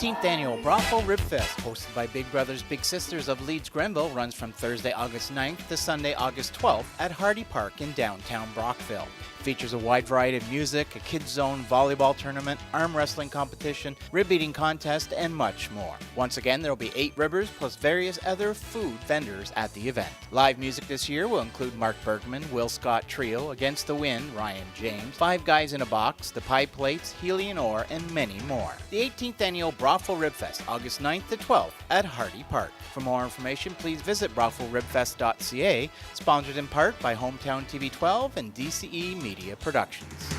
18th Annual Brothel Rib Fest, hosted by Big Brothers Big Sisters of Leeds Grenville, runs from Thursday, August 9th to Sunday, August 12th at Hardy Park in downtown Brockville. It features a wide variety of music, a kids zone volleyball tournament, arm wrestling competition, rib eating contest, and much more. Once again, there will be 8 ribbers plus various other food vendors at the event. Live music this year will include Mark Bergman, Will Scott Trio, Against the Wind, Ryan James, Five Guys in a Box, The Pie Plates, Healy and Orr, and many more. The 18th Annual Brothel Rib Fest, August 9th to 12th at Hardy Park. For more information, please visit brothelribfest.ca, sponsored in part by Hometown TV 12 and DCE Media Productions.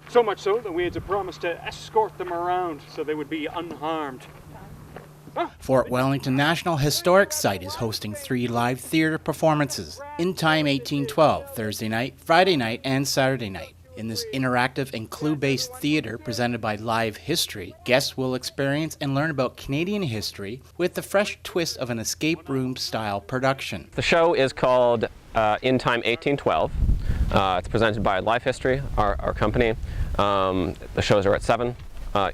So much so that we had to promise to escort them around so they would be unharmed. Fort Wellington National Historic Site is hosting 3 live theater performances. In Time 1812, Thursday night, Friday night, and Saturday night. In this interactive and clue-based theater presented by LiveHistory, guests will experience and learn about Canadian history with the fresh twist of an escape room-style production. The show is called In Time 1812. It's presented by LiveHistory, our company. The shows are at 7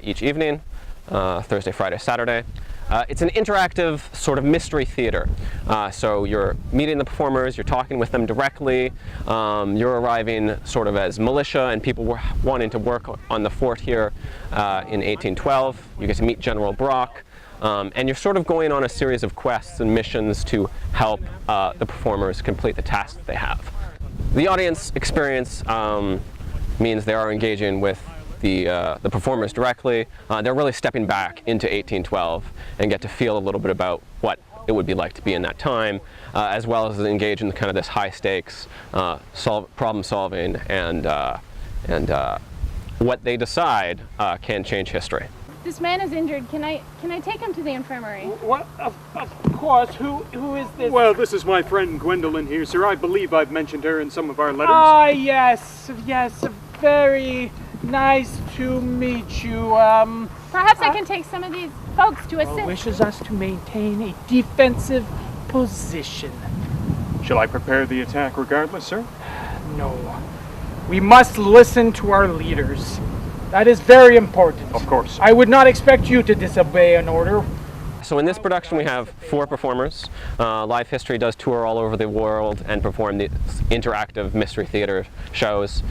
each evening, Thursday, Friday, Saturday. It's an interactive sort of mystery theater. So you're meeting the performers, you're talking with them directly, you're arriving sort of as militia and people were wanting to work on the fort here in 1812. You get to meet General Brock, and you're sort of going on a series of quests and missions to help the performers complete the tasks that they have. The audience experience means they are engaging with the performers directly. They're really stepping back into 1812 and get to feel a little bit about what it would be like to be in that time, as well as engage in kind of this high stakes problem solving and what they decide can change history. This man is injured. Can I take him to the infirmary? What? Of course. Who is this? Well, this is my friend Gwendolyn here, sir. I believe I've mentioned her in some of our letters. Ah, yes. Very nice to meet you. Perhaps I can take some of these folks to assist. Wishes us to maintain a defensive position. Shall I prepare the attack regardless, sir? No. We must listen to our leaders. That is very important. Of course. I would not expect you to disobey an order. So in this production we have 4 performers. LiveHistory does tour all over the world and perform these interactive mystery theater shows.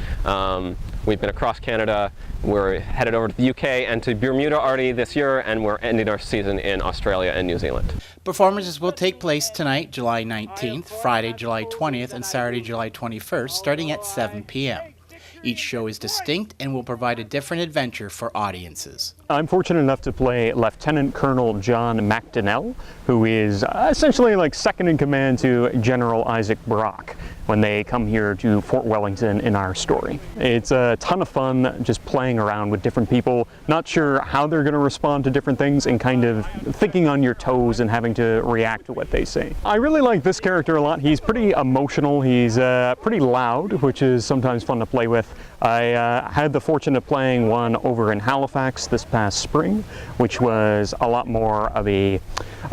We've been across Canada, we're headed over to the UK and to Bermuda already this year, and we're ending our season in Australia and New Zealand. Performances will take place tonight, July 19th, Friday, July 20th, and Saturday, July 21st, starting at 7 p.m. Each show is distinct and will provide a different adventure for audiences. I'm fortunate enough to play Lieutenant Colonel John MacDonnell, who is essentially like second in command to General Isaac Brock when they come here to Fort Wellington in our story. It's a ton of fun just playing around with different people, not sure how they're going to respond to different things and kind of thinking on your toes and having to react to what they say. I really like this character a lot. He's pretty emotional, he's pretty loud, which is sometimes fun to play with. I had the fortune of playing one over in Halifax this past spring, which was a lot more of a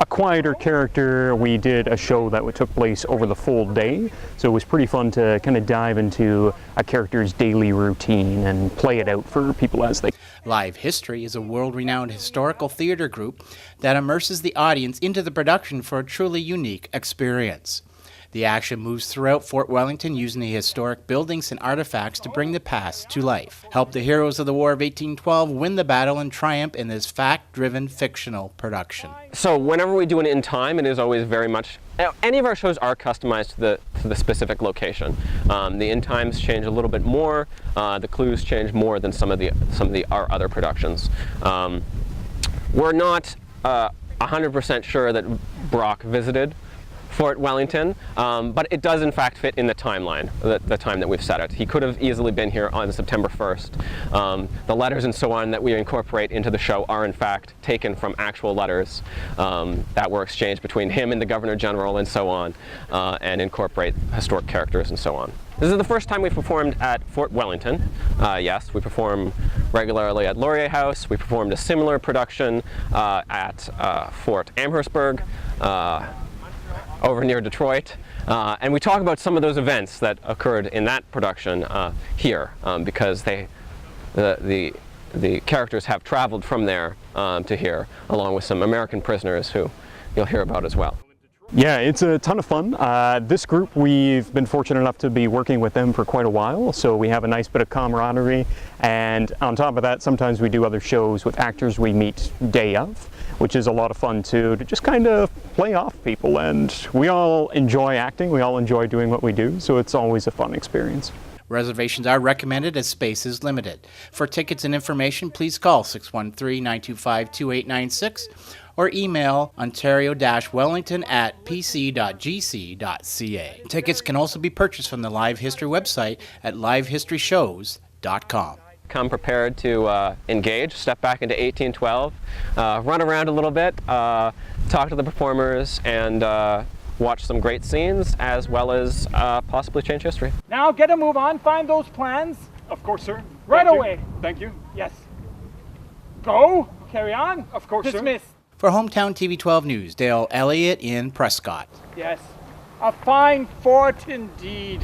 quieter character. We did a show that took place over the full day, so it was pretty fun to kind of dive into a character's daily routine and play it out for people as they... LiveHistory is a world-renowned historical theater group that immerses the audience into the production for a truly unique experience. The action moves throughout Fort Wellington using the historic buildings and artifacts to bring the past to life. Help the heroes of the War of 1812 win the battle and triumph in this fact-driven fictional production. So whenever we do an In Time, it is always very much, any of our shows are customized to the specific location. The In Times change a little bit more, the clues change more than some of our other productions. We're not 100% sure that Brock visited Fort Wellington, but it does in fact fit in the timeline, the time that we've set it. He could have easily been here on September 1st. The letters and so on that we incorporate into the show are in fact taken from actual letters that were exchanged between him and the Governor General and so on, and incorporate historic characters and so on. This is the first time we've performed at Fort Wellington. Yes, we perform regularly at Laurier House. We performed a similar production at Fort Amherstburg, over near Detroit, and we talk about some of those events that occurred in that production here, because the the characters have traveled from there to here, along with some American prisoners who you'll hear about as well. Yeah, it's a ton of fun. This group, we've been fortunate enough to be working with them for quite a while, so we have a nice bit of camaraderie. And on top of that, sometimes we do other shows with actors we meet day of, which is a lot of fun too, to just kind of play off people. And we all enjoy acting, we all enjoy doing what we do, so it's always a fun experience. Reservations are recommended as space is limited. For tickets and information, please call 613-925-2896 or email ontario-wellington@pc.gc.ca. Tickets can also be purchased from the Live History website at livehistoryshows.com. Come prepared to engage, step back into 1812, run around a little bit, talk to the performers, and watch some great scenes, as well as possibly change history. Now get a move on, find those plans. Of course, sir. Right Thank you. away. Thank you. Yes. Go. Carry on. Of course, sir. Dismiss. For Hometown TV 12 News, Dale Elliott in Prescott. Yes. A fine fort indeed.